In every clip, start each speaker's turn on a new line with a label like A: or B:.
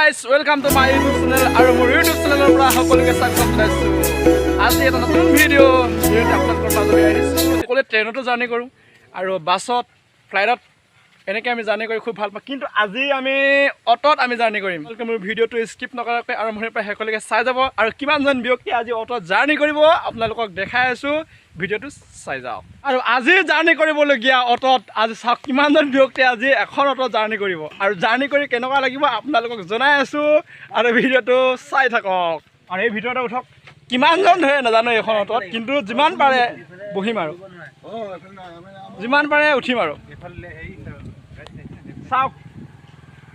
A: guys, welcome to my YouTube channel. Our YouTube channel পৰা সকলোকে স্বাগতম জনাইছো। আজি এটা নতুন ভিডিও আপলোড কৰাৰ বাবে আহিছো। সকলোৱে ট্ৰেইনতো জাৰ্নি কৰো আৰু বাছত, ফ্লাইটত এনেকৈ আমি জাৰ্নি কৰি খুব ভাল পাওঁ। কিন্তু আজি আমি অটোত আমি জাৰ্নি কৰিম। আপোনালোকে মোৰ ভিডিওটো স্কিপ নকৰাকৈ আৰম্ভণিৰ পৰা শেষলৈকে চাই যাব আৰু কিমানজন ব্যক্তি আজি অটোত জাৰ্নি কৰিব আপোনালোকক দেখাই আছো। ভিডিওটো চাই যাওক। আৰু আজি জাৰ্নি কৰিবলগীয়া অটোত আজি চাওক কিমানজন ব্যক্তি আজি এখন অটোত জাৰ্নি কৰিব আৰু জাৰ্নি কৰি কেনেকুৱা লাগিব আপোনালোকক জনাই আছো আৰু ভিডিওটো চাই থাকক। আৰু এই ভিডিওটো উঠক কিমানজন ধৰে নাজানো এখন অটোত, কিন্তু যিমান পাৰে বহিম আৰু যিমান পাৰে উঠিম আৰু চাওক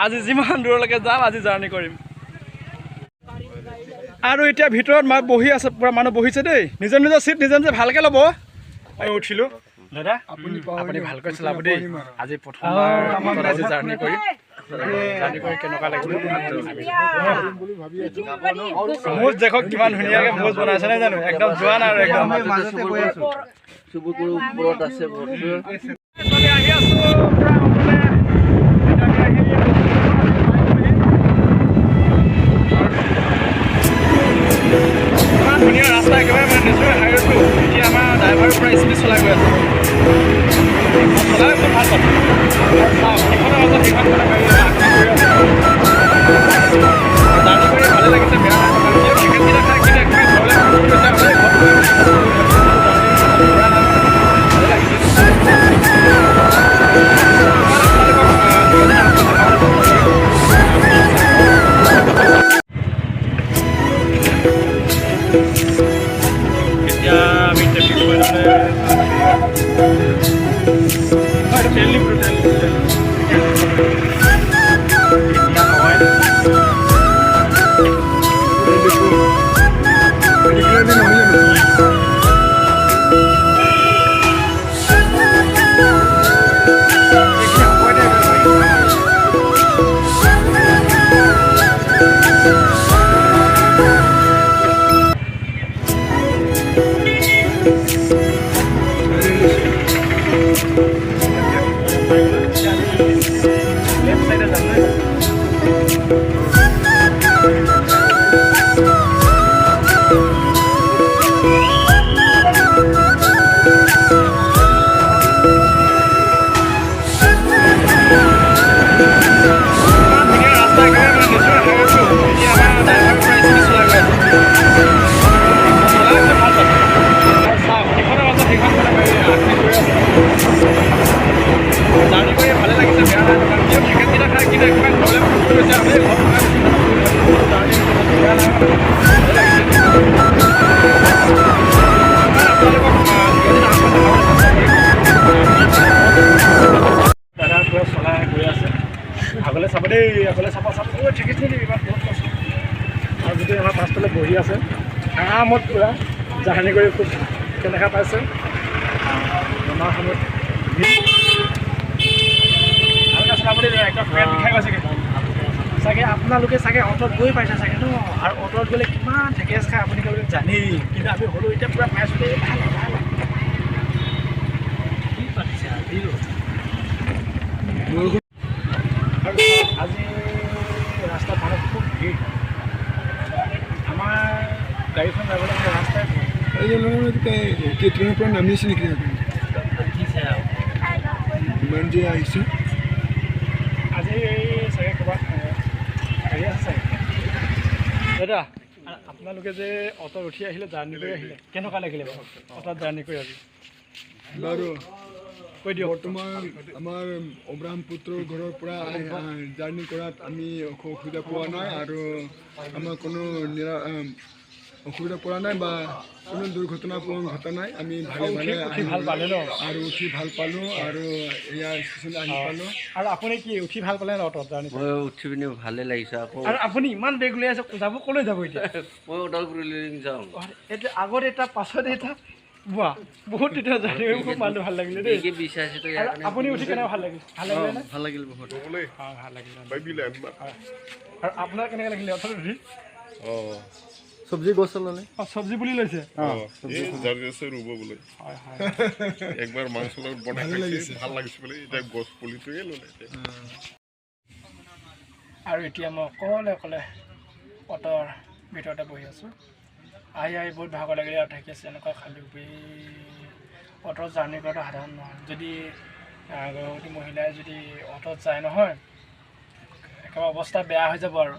A: আজি যিমান দূৰলৈকে যাম আজি জাৰ্নি কৰিম। আৰু এতিয়া ভিতৰত বহি আছে, পুৰা মানুহ বহিছে দেই। নিজৰ নিজৰ চিট নিজে নিজে ভালকৈ ল'ব। আমি উঠিলোঁ। দাদা আপুনি ভালকৈ চলাব দেই। আজি প্ৰথমবাৰ আজি জাৰ্নি কৰি কেনেকুৱা লাগিব। মোজ দেখক কিমান ধুনীয়াকৈ মোজ বনাইছে নাই জানো, একদম জোৱান আৰু একদম আহি আছো ধুনীয়া ৰাস্তা একেবাৰে মানে নিজৰ হাইৱেটো। এতিয়া আমাৰ ড্ৰাইভাৰৰ পৰা স্পীড চলাই গৈ আছে, চলাই খুব ভাল পাওঁ। সিখনৰ মাজত সিখন জাৰ্নি কৰি ভালে লাগিছে, বেয়া লাগিছে। টিকেটকেইটা খাই কিনে একেবাৰে ঘৰলৈ চাব দেই, আগলৈ চাব ঠিকেই ইমান বহুত কষ্ট। আৰু যদি আমাৰ পাছফালে বহি আছে আৰামত পূৰা জাৰ্নি কৰি খুব কেনেকুৱা পাইছে বেমাৰ সময়ত ভালকৈ চলাব দেই। একদম পেট বিষাই গৈছেগৈ চাগে। আপোনালোকে চাগে অটোত গৈ পাইছে চাগে ন, আৰু অটোত গ'লে কিমান ঠেকেচ খাই আপোনালোকে জানেই। কিন্তু আমি হ'লেও এতিয়া পূৰা পাইছোঁ দেই। ভাল কি পাতিছে আজি আজি ৰাস্তাত মানুহ খুব ভিৰ। আমাৰ গাড়ীখন যাবলৈ মানে ৰাস্তাই
B: ট্ৰেইনৰ পৰা নামি আছে নেকি ইমান যে আহিছে
A: আজি চাগে ক'ৰবাত হেৰি আছে চাগে। দাদা আপোনালোকে যে অটোত উঠি আহিলে, জাৰ্নি কৰি আহিলে, কেনেকুৱা লাগিলে বাৰু অটোত জাৰ্নি কৰি? আজি
B: বাৰু
A: কৈ দিয়ক।
B: বৰ্তমান আমাৰ অব্ৰাহম পুত্ৰৰ ঘৰৰ পৰা জাৰ্নি কৰাত আমি অসুবিধা পোৱা নাই আৰু আমাৰ কোনো অসুবিধা পোৱা নাই বা কোনো দুৰ্ঘটনা ঘটা নাই। আমি ভালে ভালে
A: ভাল পালে ন,
B: আৰু উঠি ভাল পালোঁ আৰু ইয়াৰ ষ্টেচন আহি পালোঁ।
A: আৰু আপুনি কি উঠি ভাল পালে ন অটোত জাৰ্নি?
C: মই উঠি পিনে ভালে লাগিছে। আকৌ
A: আৰু আপুনি ইমান বেগ লৈ আছে, যাব ক'লৈ যাব এতিয়া?
C: মই ওদালগুৰিলৈ যাওঁ।
A: এতিয়া আগত এটা পাছত এটা বোৱা বহুত তেতিয়া জাৰ্নি কৰি খুব মানুহটো ভাল লাগিলে দেই। আপুনি উঠি কেনেকৈ ভাল লাগিল? ভাল লাগিলে নে?
C: ভাল লাগিল বহুত।
A: ভাল লাগিলে। আৰু আপোনাৰ কেনেকৈ লাগিলে অটোত উঠি?
C: চব্জি গছ ল'লে।
A: চব্জি পুলি লৈছে।
D: একবাৰ মাংস বনাই ভাল লাগিছে বোলে, এতিয়া গছ পুলিটোৱে ল'লে।
A: আৰু এতিয়া মই অকলে অকলে অটৰ ভিতৰতে বহি আছোঁ আহি বহুত ভাগৰ লাগিলে আৰু থাকি আছে এনেকুৱা খালী অটৰ জাৰ্ণি কৰাটো সাধাৰণ নহয় যদি গৰ্ভৱতী মহিলাই যদি অটত যায় নহয় একেবাৰে অৱস্থা বেয়া হৈ যাব আৰু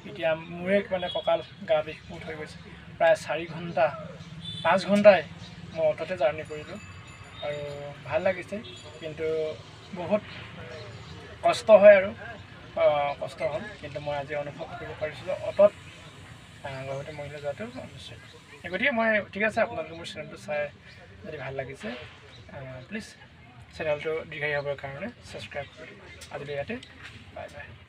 A: এতিয়া মোৰে মানে কঁকাল গা বিষ উঠ হৈ গৈছে প্ৰায় 4 ঘণ্টা 5 ঘণ্টাই মই অটতে জাৰ্ণি কৰিলোঁ আৰু ভাল লাগিছে কিন্তু বহুত কষ্ট হয় আৰু কষ্ট হ'ল কিন্তু মই আজি অনুভৱ কৰিব পাৰিছিলোঁ অটত গৰ্ভৱতী মহিলা যোৱাটো নিশ্চয় গতিকে মই ঠিক আছে আপোনালোকে মোৰ চেনেলটো চাই যদি ভাল লাগিছে প্লিজ চেনেলটো দীঘলীয়া হ'বৰ কাৰণে ছাবস্ক্ৰাইব কৰি দিব আজিলৈ ইয়াতে বাই বাই